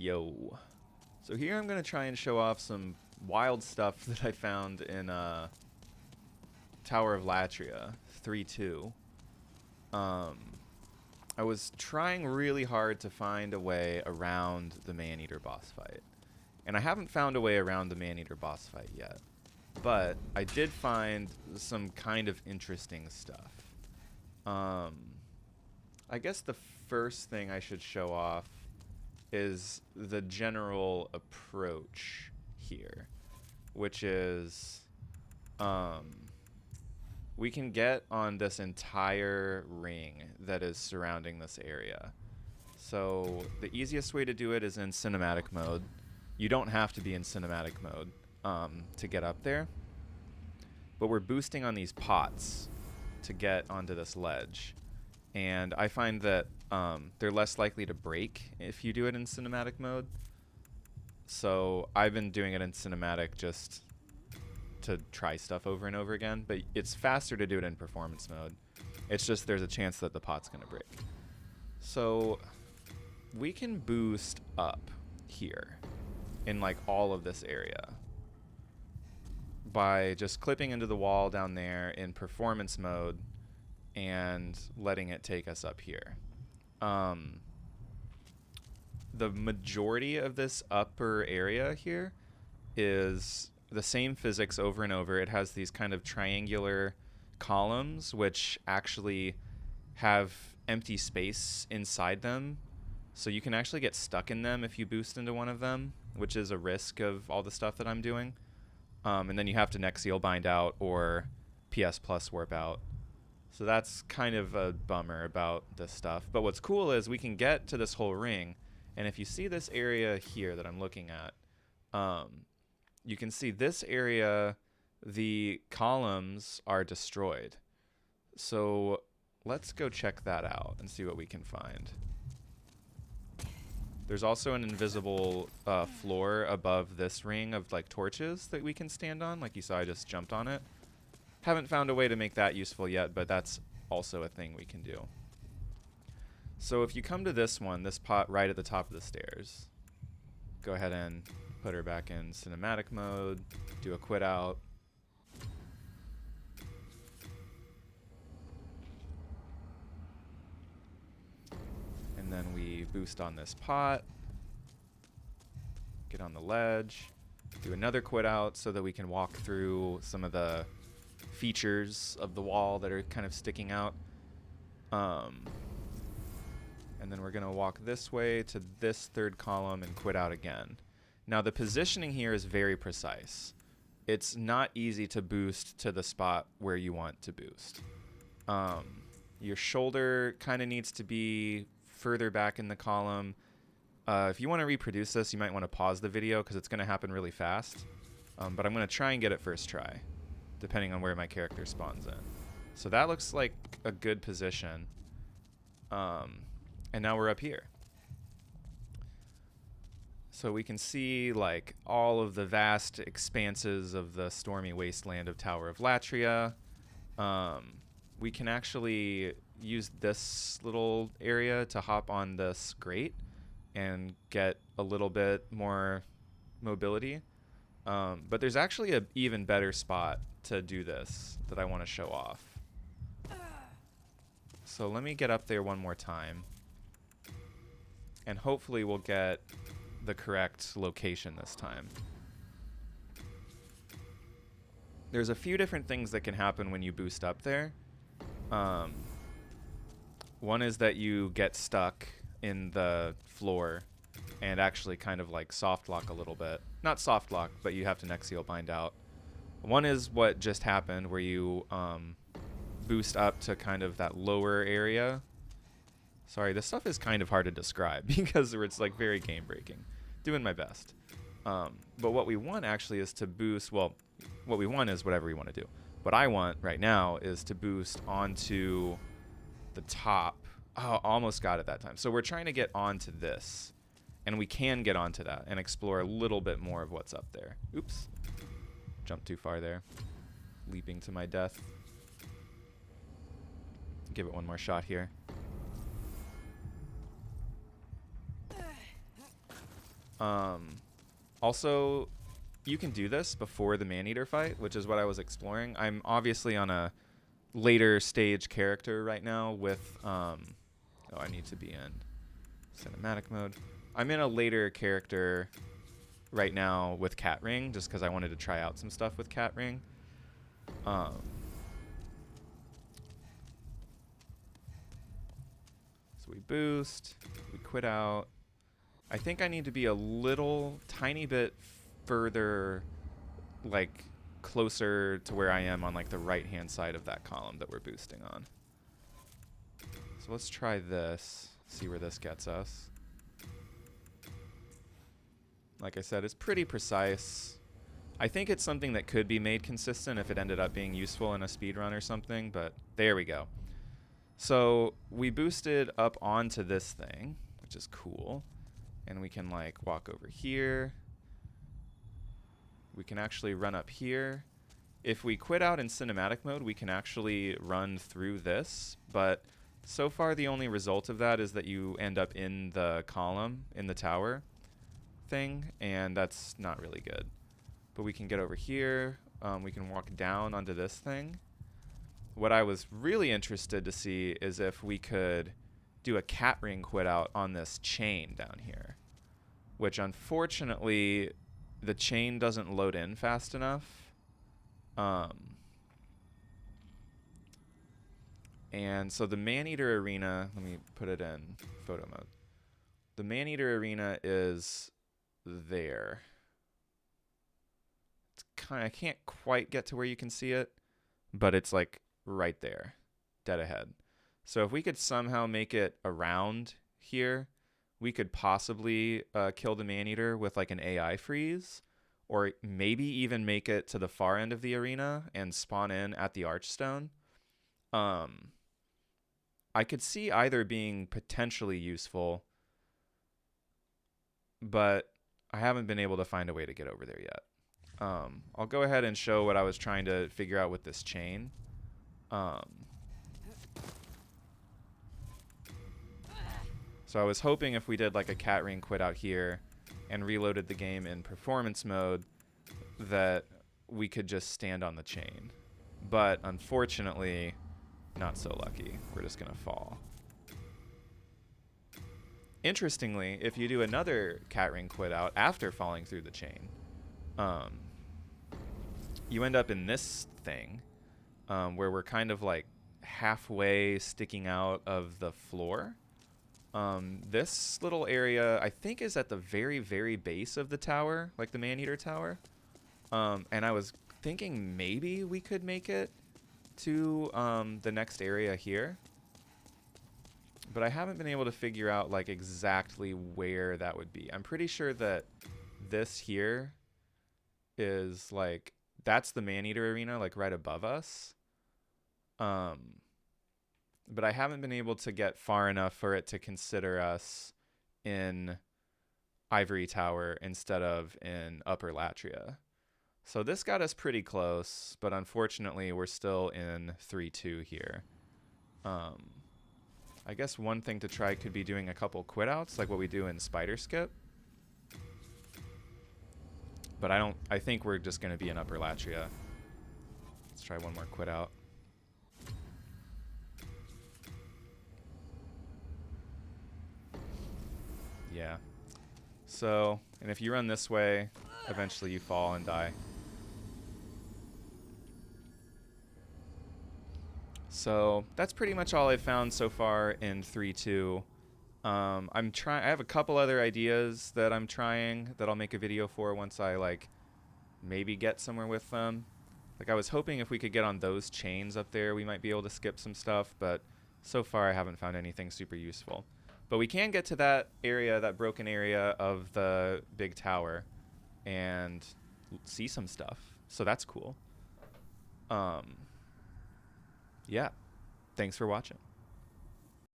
Yo. So here I'm going to try and show off some wild stuff that I found in Tower of Latria 3-2. I was trying really hard to find a way around the Maneater boss fight. And I haven't found a way around the Maneater boss fight yet. But I did find some kind of interesting stuff. I guess the first thing I should show off is the general approach here, which is we can get on this entire ring that is surrounding this area. So the easiest way to do it is in cinematic mode. You don't have to be in cinematic mode to get up there, but we're boosting on these pots to get onto this ledge. And I find that they're less likely to break if you do it in cinematic mode. So I've been doing it in cinematic just to try stuff over and over again, but it's faster to do it in performance mode. It's just there's a chance that the pot's gonna break. So we can boost up here in like all of this area by just clipping into the wall down there in performance mode and letting it take us up here. The majority of this upper area here is the same physics over and over. It has these kind of triangular columns which actually have empty space inside them, so you can actually get stuck in them if you boost into one of them, which is a risk of all the stuff that I'm doing. And then you have to Nexial bind out or PS Plus warp out. So that's kind of a bummer about this stuff. But what's cool is we can get to this whole ring, and if you see this area here that I'm looking at, you can see this area, the columns are destroyed. So let's go check that out and see what we can find. There's also an invisible floor above this ring of like torches that we can stand on. Like you saw, I just jumped on it. Haven't found a way to make that useful yet, but that's also a thing we can do. So if you come to this one, this pot right at the top of the stairs, go ahead and put her back in cinematic mode, do a quit out. And then we boost on this pot, get on the ledge, do another quit out so that we can walk through some of the features of the wall that are kind of sticking out. And then we're going to walk this way to this third column and quit out again. Now the positioning here is very precise. It's not easy to boost to the spot where you want to boost. Your shoulder kind of needs to be further back in the column. If you want to reproduce this, you might want to pause the video because it's going to happen really fast. But I'm going to try and get it first try, depending on where my character spawns in. So that looks like a good position. And now we're up here. So we can see like all of the vast expanses of the stormy wasteland of Tower of Latria. We can actually use this little area to hop on this grate and get a little bit more mobility. But there's actually an even better spot to do this that I want to show off. So let me get up there one more time. And hopefully we'll get the correct location this time. There's a few different things that can happen when you boost up there. One is that you get stuck in the floor and actually kind of like soft lock a little bit. Not soft lock, but you have to Nexial bind out. One is what just happened where you boost up to kind of that lower area. Sorry, this stuff is kind of hard to describe because it's like very game breaking. Doing my best. But what we want actually is to boost, well, what we want is whatever we want to do. What I want right now is to boost onto the top. Oh, almost got it that time. So we're trying to get onto this. And we can get onto that and explore a little bit more of what's up there. Oops. Jumped too far there. Leaping to my death. Give it one more shot here. Also, you can do this before the Maneater fight, which is what I was exploring. I'm obviously on a later stage character right now with oh, I need to be in cinematic mode. I'm in a later character right now with Cat Ring just because I wanted to try out some stuff with Cat Ring. So we boost, we quit out. I think I need to be a little tiny bit further, like closer to where I am on like the right hand side of that column that we're boosting on. So let's try this, see where this gets us. Like I said, it's pretty precise. I think it's something that could be made consistent if it ended up being useful in a speedrun or something, but there we go. So we boosted up onto this thing, which is cool. And we can like walk over here. We can actually run up here. If we quit out in cinematic mode, we can actually run through this, but so far the only result of that is that you end up in the column, in the tower thing, and that's not really good. But we can get over here. We can walk down onto this thing. What I was really interested to see is if we could do a cat ring quit out on this chain down here, which unfortunately the chain doesn't load in fast enough. And so the Maneater arena, let me put it in photo mode. The Maneater arena is there. It's I can't quite get to where you can see it, but it's like right there, dead ahead. So if we could somehow make it around here, we could possibly kill the Maneater with like an AI freeze, or maybe even make it to the far end of the arena and spawn in at the Archstone. I could see either being potentially useful, but I haven't been able to find a way to get over there yet. I'll go ahead and show what I was trying to figure out with this chain. So I was hoping if we did like a cat ring quit out here and reloaded the game in performance mode that we could just stand on the chain. But unfortunately, not so lucky. We're just gonna fall. Interestingly, if you do another cat ring quit out after falling through the chain, you end up in this thing where we're kind of like halfway sticking out of the floor. This little area, I think, is at the very, very base of the tower, like the Maneater tower. And I was thinking maybe we could make it to the next area here. But I haven't been able to figure out like exactly where that would be. I'm pretty sure that this here is like, that's the Maneater arena, like right above us. But I haven't been able to get far enough for it to consider us in Ivory Tower instead of in Upper Latria. So this got us pretty close, but unfortunately we're still in 3-2 here. I guess one thing to try could be doing a couple quit outs like what we do in Spider Skip. But I think we're just going to be in Upper Latria. Let's try one more quit out. Yeah. So, and if you run this way, eventually you fall and die. So that's pretty much all I've found so far in 3.2. I have a couple other ideas that I'm trying that I'll make a video for once I like maybe get somewhere with them. Like I was hoping if we could get on those chains up there, we might be able to skip some stuff, but so far I haven't found anything super useful. But we can get to that area, that broken area of the big tower, and see some stuff. So that's cool. Yeah. Thanks for watching.